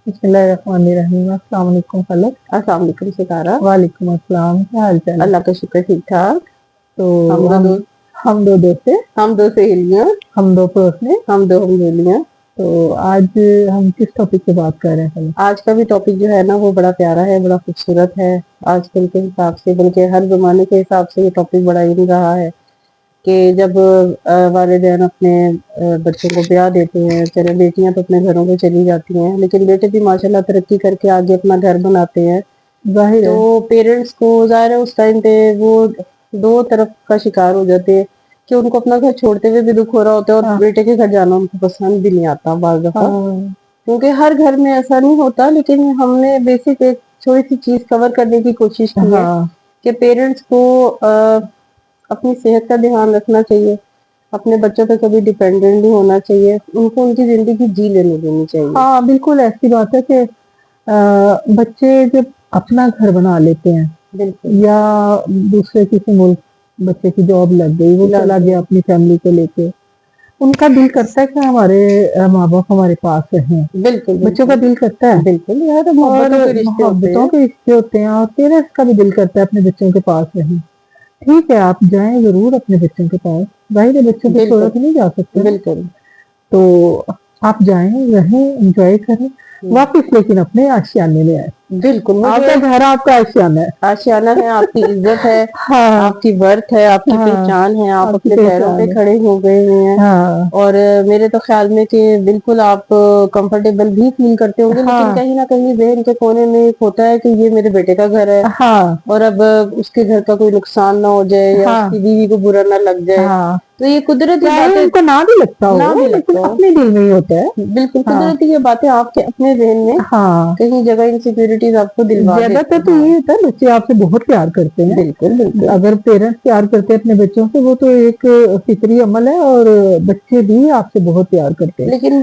بسم اللہ الرحمن الرحیم۔ السلام علیکم فلک۔ السلام علیکم ستارہ۔ وعلیکم السلام، کیا حال چال ہے؟ اللہ کا شکر ٹھیک ٹھاک۔ تو ہم دو سہیلیاں، ہم دو پڑوسنے، ہم دو ہمدردیاں۔ تو آج ہم کس ٹاپک پہ بات کر رہے ہیں؟ آج کا بھی ٹاپک جو ہے نا وہ بڑا پیارا ہے، بڑا خوبصورت ہے۔ آج کل کے حساب سے، بلکہ ہر زمانے کے حساب سے یہ ٹاپک بڑا ہی رہا ہے کہ جب والدین اپنے بچوں کو بیاہ دیتے ہیں، چلے بیٹیاں تو اپنے گھروں میں چلی جاتی ہیں، لیکن بیٹے بھی ماشاءاللہ ترقی کر کے آگے اپنا گھر بناتے ہیں، ظاہر تو ہے پیرنٹس کو ظاہر ہے اس ٹائم پہ وہ دو طرف کا شکار ہو جاتے ہیں کہ ان کو اپنا گھر چھوڑتے ہوئے بھی دکھ ہو رہا ہوتا ہے، اور بیٹے کے گھر جانا ان کو پسند بھی نہیں آتا بعض دفعہ، کیونکہ ہر گھر میں ایسا نہیں ہوتا۔ لیکن ہم نے بیسک ایک چھوٹی سی چیز کور کرنے کی کوشش کی ہے کہ پیرنٹس کو اپنی صحت کا دھیان رکھنا چاہیے، اپنے بچوں پہ کبھی ڈیپینڈنٹ نہیں ہونا چاہیے، ان کو ان کی زندگی جی لینے دینی چاہیے۔ ہاں بالکل ایسی بات ہے کہ بچے جب اپنا گھر بنا لیتے ہیں بالکل، یا دوسرے کسی ملک بچے کی جاب لگ گئی، وہ چلا گیا اپنی فیملی کو لے کے، ان کا دل کرتا ہے کہ ہمارے ماں باپ ہمارے پاس رہیں۔ بالکل بچوں کا دل کرتا ہے، بالکل، یہ تو اور محبتوں کے رشتے ہوتے ہیں، اور پیرنٹس کا بھی دل کرتا ہے اپنے بچوں کے پاس رہیں۔ ٹھیک ہے، آپ جائیں ضرور اپنے بچوں کے پاس، ظاہر ہے بچوں کو چھوڑ کے نہیں جا سکتے، بالکل تو آپ جائیں، رہیں، انجوائے کریں، واپس لیکن اپنے آشیانے میں آئیں۔ بالکل، آپ کا گھر آپ کا آشیانہ ہے، آشیانہ ہے، آپ کی عزت ہے، ہاں آپ کی ورتھ ہے، آپ کی پہچان ہے، آپ کی اپنے پیروں پہ پہچان ہے، کھڑے ہو گئے ہوئے ہیں، ہاں اور میرے تو خیال میں کہ بالکل آپ کمفرٹیبل بھی فیل کرتے ہوں گے، لیکن کہیں نہ کہیں ذہن کے کونے میں ایک ہوتا ہے کہ یہ میرے بیٹے کا گھر ہے، ہاں اور اب اس کے گھر کا کوئی نقصان نہ ہو جائے یا اس کی بیوی کو برا نہ لگ جائے، ہاں تو یہ قدرتی باتیں ان کو نہ بھی لگتا نہ ہو بھی لیکن لگتا ہو، اپنے دل میں ہی ہوتا ہے۔ بالکل قدرتی یہ باتیں آپ کے اپنے ذہن میں ہاں کہیں جگہ انسیکیورٹیز آپ کو دلوا زیادہ دیتے تر تو ہیں۔ یہ ہوتا ہے بچے آپ سے بہت پیار کرتے ہیں، بالکل بالکل، اگر پیرنٹس پیار کرتے ہیں اپنے بچوں سے، وہ تو ایک فطری عمل ہے، اور بچے بھی آپ سے بہت پیار کرتے ہیں، لیکن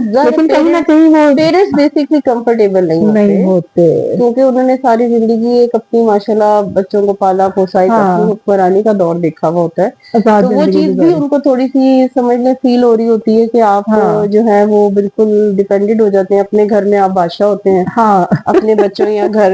کہیں نہ کہیں وہ پیرنٹس بیسکلی کمفرٹیبل نہیں ہوتے۔ کیونکہ انہوں نے ساری زندگی ایک اپنی ماشاءاللہ بچوں کو پالا پوسا، ایک اپنی حکمرانی کا دور دیکھا ہوا ہوتا ہے، آزاد تو وہ زندگی چیز بھی گزاری۔ ان کو تھوڑی سی سمجھ لیں فیل ہو رہی ہوتی ہے کہ آپ جو ہے وہ بالکل ڈیپینڈنٹ ہو جاتے ہیں، اپنے گھر میں آپ بادشاہ ہوتے ہیں، ہاں اپنے بچوں یا گھر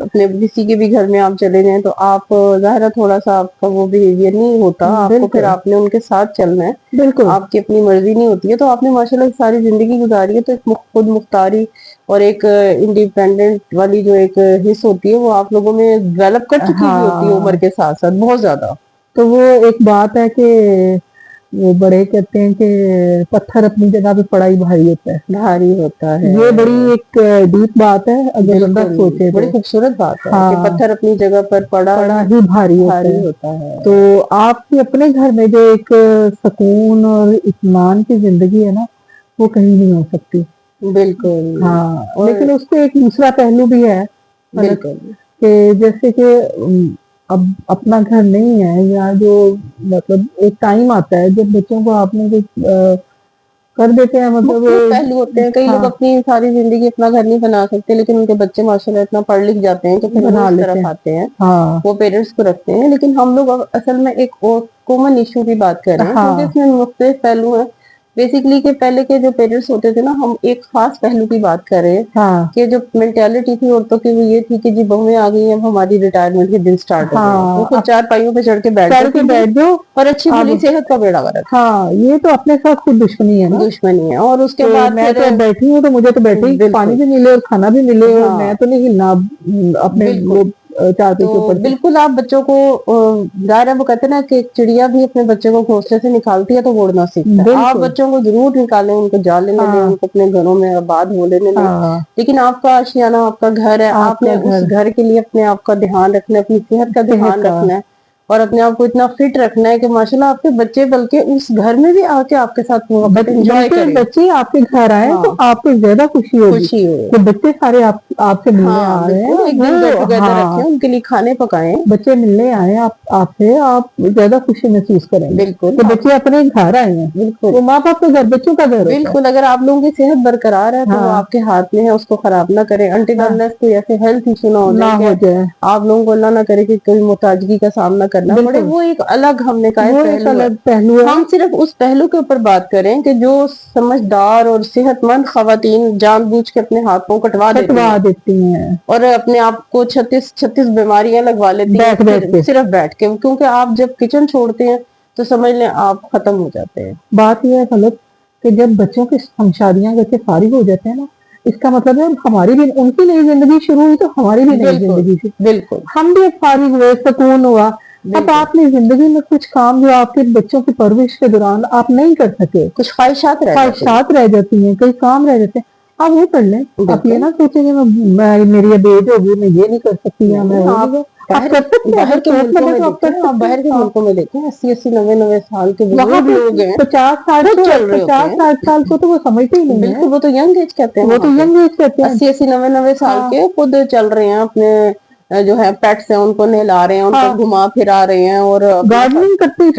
اپنے کسی کے بھی گھر میں آپ چلے جائیں تو آپ ظاہر ہے تھوڑا سا آپ کا وہ بیہیویئر نہیں ہوتا، آپ کو پھر بالکل آپ نے ان کے ساتھ چلنا ہے، بالکل آپ کی اپنی مرضی نہیں ہوتی ہے، تو آپ نے ماشاءاللہ ساری زندگی گزاری ہے، تو ایک خود مختاری اور ایک انڈیپینڈنٹ والی جو ایک حص ہوتی ہے وہ آپ لوگوں میں ڈیولپ کر چکی ہوئی ہوتی ہے عمر کے ساتھ ساتھ بہت زیادہ۔ تو وہ ایک بات ہے کہ وہ بڑے کہتے ہیں کہ پتھر اپنی جگہ پہ پڑا ہی بھاری ہوتا ہے، بھاری ہوتا ہے، یہ بڑی ایک ڈیپ بات ہے اگر بندہ بالکل سوچے بڑی تو، خوبصورت بات ہے کہ ہاں پتھر اپنی جگہ پر پڑا ہی بھاری ہوتا ہے۔ تو آپ کے اپنے گھر میں جو ایک سکون اور اطمینان کی زندگی ہے نا، وہ کہیں نہیں ہو سکتی۔ بالکل، ہاں اور لیکن اس کو ایک دوسرا پہلو بھی ہے بالکل کہ جیسے کہ اب اپنا گھر نہیں ہے، یا جو مطلب ایک ٹائم آتا ہے جب بچوں کو آپ نے کر دیتے ہیں، مطلب مختلف پہلو ہوتے ہیں، کئی لوگ اپنی ساری زندگی اپنا گھر نہیں بنا سکتے، لیکن ان کے بچے ماشاءاللہ اتنا پڑھ لکھ جاتے ہیں کہ پھر وہ بنا اس لیتے طرف ہیں، آتے ہیں، ہاں وہ پیرنٹس کو رکھتے ہیں، لیکن ہم لوگ اصل میں ایک کامن ایشو کی بات کر رہے ہیں کیونکہ اس میں مختلف پہلو ہیں، بیسکلی کہ پہلے کے جو پیرنٹس ہوتے تھے نا، ہم ایک خاص پہلو کی بات کر رہے ہیں ہاں کہ جو مینٹیلٹی تھی عورتوں کی وہ یہ تھی کہ جی بہویں آ گئی ہیں، اب ہماری ریٹائرمنٹ کے دن سٹارٹ ہو گئے ہیں، وہ خود چار پائیوں پہ چڑھ کے بیٹھ جاتی تھی جاؤ اور اچھی اب، بھلی صحت کا بیڑا غرق، ہاں یہ تو اپنے ساتھ خود دشمنی ہے نا، دشمنی ہے، اور اس کے کہ بعد میں پھر تو اب بیٹھی ہوں تو مجھے تو بیٹھے ہی پانی بالکل، بھی ملے اور کھانا بھی ملے، اور ہاں میں تو نہیں ہلنا اپنے بالکل، وہ چادر تو کے اوپر سے۔ بالکل آپ بچوں کو ظاہر ہے وہ کہتے ہیں نا کہ ایک چڑیا بھی اپنے بچے کو گھونسلے سے نکالتی ہے تو وہ اڑنا سیکھتا ہے، آپ بالکل بچوں کو ضرور نکالیں، ان کو جا لینے دیں، ہاں ان کو اپنے گھروں میں آباد ہو لینے دیں، ہاں لیکن آپ کا آشیانہ آپ کا گھر ہے، آپ آپ نے کا اس گھر گھر کے لیے اپنے آپ کا دھیان رکھنا ہے، اپنی صحت کا صحت دھیان کا، رکھنا ہے، اور اپنے آپ کو اتنا فٹ رکھنا ہے کہ ماشاءاللہ آپ کے بچے بلکہ اس گھر میں بھی آ کے آپ کے ساتھ وہ وقت انجوائے بلکہ کریں، بچے آپ کے گھر آئے تو ہاں آپ کو زیادہ خوشی ہوگی خوشی ہو، کہ بچے سارے آپ سے ملنے ہاں آ رہے ہیں، بالکل ایک دن گیٹ وہ ٹوگیدر رکھیں، ہاں ان کے لیے کھانے پکائیں، بچے ملنے آئے آپ سے، آپ زیادہ خوشی محسوس کریں گے بالکل کہ آپ بچے اپنے گھر آئے ہیں، بالکل وہ ماں باپ کا گھر بچوں کا گھر ہوتا ہے۔ بالکل، اگر آپ لوگوں کی صحت برقرار ہے تو وہ ہاں آپ کے ہاتھ میں ہے، اس کو خراب نہ کریں، انٹل ہاں انلیس کوئی ایسے ہیلتھ ایشو نہ ہو نہ جائے کہ ہو جائے، آپ لوگوں کو اللہ نہ کرے کہ کوئی محتاجگی کا سامنا کرنا پڑے وہ ایک الگ ہم نے کہا وہ ایک پہلو ہے. الگ پہلو ہے. ہم صرف اس پہلو کے اوپر بات کریں کہ جو سمجھدار اور صحت مند خواتین جان بوجھ کے اپنے ہاتھوں کٹوا دیتی ہیں اور اپنے آپ کو 36 بیماریاں لگوا لیتی ہیں صرف بیٹھ کے, کیونکہ آپ جب کچن چھوڑتے ہیں تو سمجھ لیں آپ ختم ہو جاتے ہیں. بات یہ ہے طلب کہ جب بچوں کی ہم شادیاں کر کے فارغ ہو جاتے ہیں نا, اس کا مطلب ہے ہماری بھی ان کی نئی زندگی شروع ہوئی تو ہماری بھی نئی زندگی تھی. بالکل ہم بھی ایک فارغ ہوئے, سکون ہوا. اب آپ نے زندگی میں کچھ کام جو آپ کے بچوں کی پرورش کے دوران آپ نہیں کر سکے, کچھ خواہشات رہ جاتی ہیں, کئی کام رہ جاتے ہیں, آپ وہ کر لیں. آپ یہ نہ سوچیں کہ میری اب ایج ہوگی میں یہ نہیں کر سکتی, باہر کے ملکوں میں دیکھیں 80-90 سال کے بزرگ لوگ ہیں 50-60 سال کو تو وہ سمجھتے ہی نہیں ہیں. بالکل, وہ تو ینگ ایج کہتے ہیں, وہ تو ینگ ایج کہتے ہیں. 80-90 سال کے خود چل رہے ہیں, اپنے جو ہے پیٹس ہیں ان کو نہلا رہے ہیں, ان کو گھما پھرا رہے ہیں, اور گارڈننگ کرتے ہیں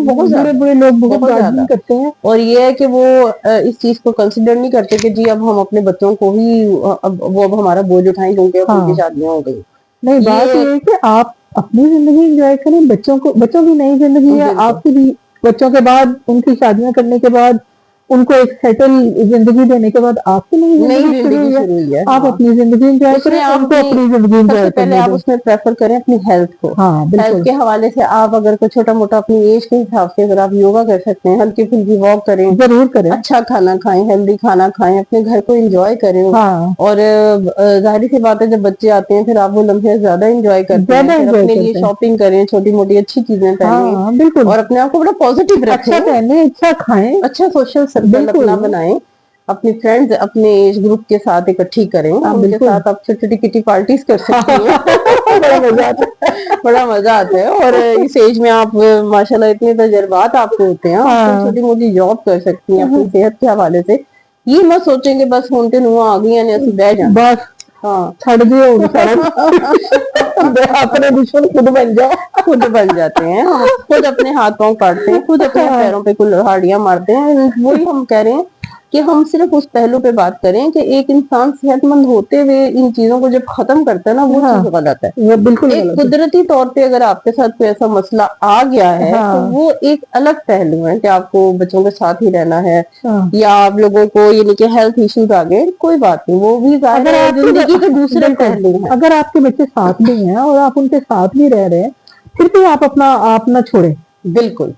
بہت بڑے لوگ بہت زیادہ کرتے ہیں. اور یہ ہے کہ وہ اس چیز کو کنسیڈر نہیں کرتے کہ جی اب ہم اپنے بچوں کو ہی وہ اب ہمارا بوجھ اٹھائیں گے, اب ان کی شادیاں ہو گئی. نہیں, بات یہ ہے کہ آپ اپنی زندگی انجوائے کریں, بچوں کی نئی زندگی ہے, آپ کی بھی بچوں کے بعد ان کی شادیاں کرنے کے بعد ان کو ایک سیٹل زندگی دینے کے بعد آپ کی نئی زندگی شروع ہوئی ہے. آپ اپنی زندگی انجوائے کریں, ان کو اپنی زندگی انجوائے کرنے دیں. آپ اس میں پریفر کریں اپنی ہیلتھ کو. ہیلتھ کے حوالے سے آپ اگر کوئی چھوٹا موٹا اپنی ایج کے حساب سے اگر آپ یوگا کر سکتے ہیں, ہلکی پھلکی واک کریں, ضرور کریں, اچھا کھانا کھائیں, ہیلدی کھانا کھائیں, اپنے گھر کو انجوائے کریں. اور ظاہر سی بات ہے جب بچے آتے ہیں پھر آپ وہ لمحے زیادہ انجوائے کرتے ہیں, پھر اپنے لیے شاپنگ کریں, چھوٹی موٹی اچھی چیزیں پہنیں, اور اپنے آپ کو بڑا پازیٹیو رکھیں, اچھا پہنیں, اچھا کھائیں, اچھا سوشل سرکل اپنا بنائیں, اپنی فرینڈز اپنے ایج گروپ کے ساتھ اکٹھی کریں, ان کے ساتھ آپ چھوٹی چھوٹی کٹی پارٹیز کر سکتی ہیں. بڑا مزہ آتا ہے. اور اس ایج میں آپ ماشاءاللہ اتنے تجربات آپ کو ہوتے ہیں, آپ کو چھوٹی موٹی جاب کر سکتی ہیں اپنی صحت کے حوالے سے. یہ مت سوچیں کہ بس ہون تے نواں آ گئی نے اسی بہ جانا, بس چھڑ دیو اپنے دشمن خود بن جاتے ہیں. ہم خود اپنے ہاتھ پاؤں کاٹتے ہیں, خود اپنے پیروں پہ کلہاڑیاں مارتے ہیں. وہی ہم کہہ رہے ہیں کہ ہم صرف اس پہلو پہ بات کریں کہ ایک انسان صحت مند ہوتے ہوئے ان چیزوں کو جب ختم کرتا ہے نا, وہ چیز غلط ہے. وہ بالکل ایک قدرتی طور پہ اگر آپ کے ساتھ کوئی ایسا مسئلہ آ گیا ہے تو وہ ایک الگ پہلو ہے کہ آپ کو بچوں کے ساتھ ہی رہنا ہے, یا آپ لوگوں کو یعنی کہ ہیلتھ ایشوز آ گئے, کوئی بات نہیں, وہ بھی ظاہر ہے زندگی کے دوسرے پہلو ہیں. اگر آپ کے بچے ساتھ بھی ہیں اور آپ ان کے ساتھ بھی رہ رہے ہیں, پھر بھی آپ نہ چھوڑیں. بالکل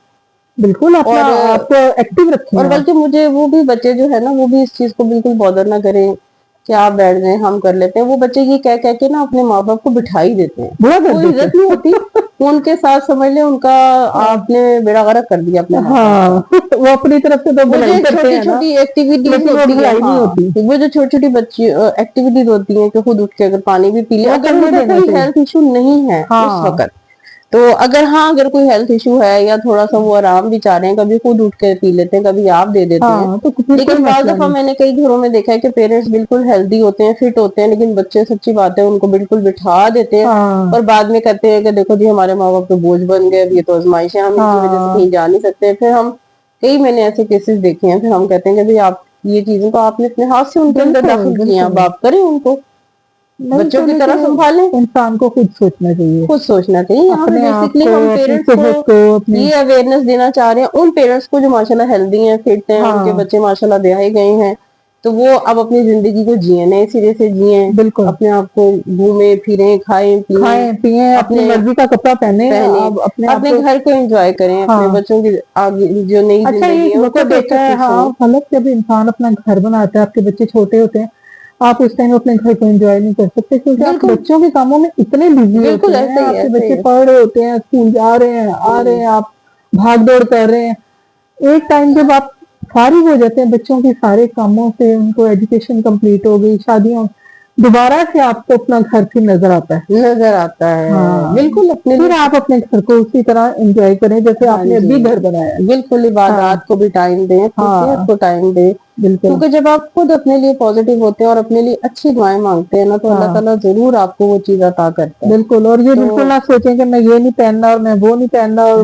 بالکل اپنا آپ کو ایکٹیو رکھیں. اور بلکہ مجھے وہ بھی بچے جو ہے نا وہ بھی اس چیز کو بالکل بادر نہ کریں کہ آپ بیٹھ جائیں ہم کر لیتے ہیں. وہ بچے یہ کہہ کے نا اپنے ماں باپ کو بٹھا ہی دیتے ہیں, کوئی عزت نہیں ہوتی ان کے ساتھ. سمجھ لیں ان کا آپ نے بیڑا غرق کر دیا اپنے ماں باپ کا. وہ اپنی طرف سے وہ جو چھوٹی چھوٹی ایکٹیویٹیز ہوتی ہیں, وہ جو چھوٹی چھوٹی بچی ایکٹیویٹیز ہوتی ہیں کہ خود اٹھ کے اگر پانی بھی پی لے, اگر ان کا کوئی ہیلتھ ایشو نہیں ہے اس وقت, تو اگر کوئی ہیلتھ ایشو ہے یا تھوڑا سا وہ آرام بھی چاہ رہے ہیں, کبھی خود اٹھ کے پی لیتے ہیں, کبھی آپ دے دیتے ہیں. لیکن بعض دفعہ میں نے کئی گھروں میں دیکھا ہے کہ پیرنٹس بالکل ہیلدی ہوتے ہیں, فٹ ہوتے ہیں, لیکن بچے سچی بات ہے ان کو بالکل بٹھا دیتے ہیں, اور بعد میں کہتے ہیں کہ دیکھو جی ہمارے ماں باپ تو بوجھ بن گئے, اب یہ تو آزمائش ہے, ہم اس کی وجہ سے کہیں جا نہیں سکتے. پھر ہم میں نے ایسے کیسز دیکھے ہیں, پھر ہم کہتے ہیں کہ بھئی آپ یہ چیزوں کو آپ نے اپنے ہاتھ سے ان کے اندر داخل کیا, اب آپ کریں ان کو بچوں کی طرح سنبھالیں. انسان کو خود سوچنا چاہیے, خود سوچنا چاہیے. یہاں پہ بیسکلی ہم پیرنٹس کو یہ اویئرنیس دینا چاہ رہے ہیں, ان پیرنٹس کو جو ماشاءاللہ ہیلدی ہیں, فٹ ہیں, ان کے بچے ماشاءاللہ بیاہے گئے ہیں, تو وہ اب اپنی زندگی کو جئیں, نئے سرے سے جئیں, اپنے آپ کو گھومیں پھریں, کھائیں پیئیں, اپنی مرضی کا کپڑا پہنے, اپنے گھر کو انجوائے کریں, اپنے بچوں کی آگے جو نئی زندگی ہے ان کو دیکھ کے خوش ہوں. مطلب جب انسان اپنا گھر بناتا ہے, آپ کے بچے چھوٹے ہوتے ہیں, آپ اس ٹائم اپنے گھر کو انجوائے نہیں کر سکتے, کیونکہ آپ بچوں کے کاموں میں اتنے بزی ہوتے ہیں. آپ کے بچے پڑھ رہے ہوتے ہیں, اسکول جا رہے ہیں, آ رہے ہیں, آپ بھاگ دوڑ کر رہے ہیں. ایک ٹائم جب آپ فارغ ہو جاتے ہیں بچوں کے سارے کاموں سے, ان کو ایجوکیشن کمپلیٹ ہو گئی, شادیاں, دوبارہ سے آپ کو اپنا گھر پھر نظر آتا ہے. بالکل پھر آپ اپنے گھر کو اسی طرح انجوائے کریں جیسے آپ نے ابھی گھر بنایا ہے. بالکل عبادات کو بھی ٹائم دیں, اپنی صحت کو ٹائم دیں, کیونکہ جب آپ خود اپنے لیے پازیٹیو ہوتے ہیں اور اپنے لیے اچھی دعائیں مانگتے ہیں نا, تو اللہ تعالیٰ ضرور آپ کو وہ چیز عطا کرتا ہے. بالکل, اور یہ بالکل نہ سوچیں کہ میں یہ نہیں پہننا اور میں وہ نہیں پہننا, اور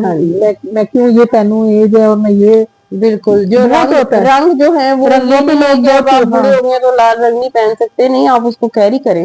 میں کیوں یہ پہنوں, ایج ہے اور میں یہ. بالکل, جو رنگ جو ہے وہ یہ نہیں ہے کہ اب آپ بوڑھے ہو گئے تو لال رنگ نہیں پہن سکتے, نہیں آپ اس کو کیری کریں,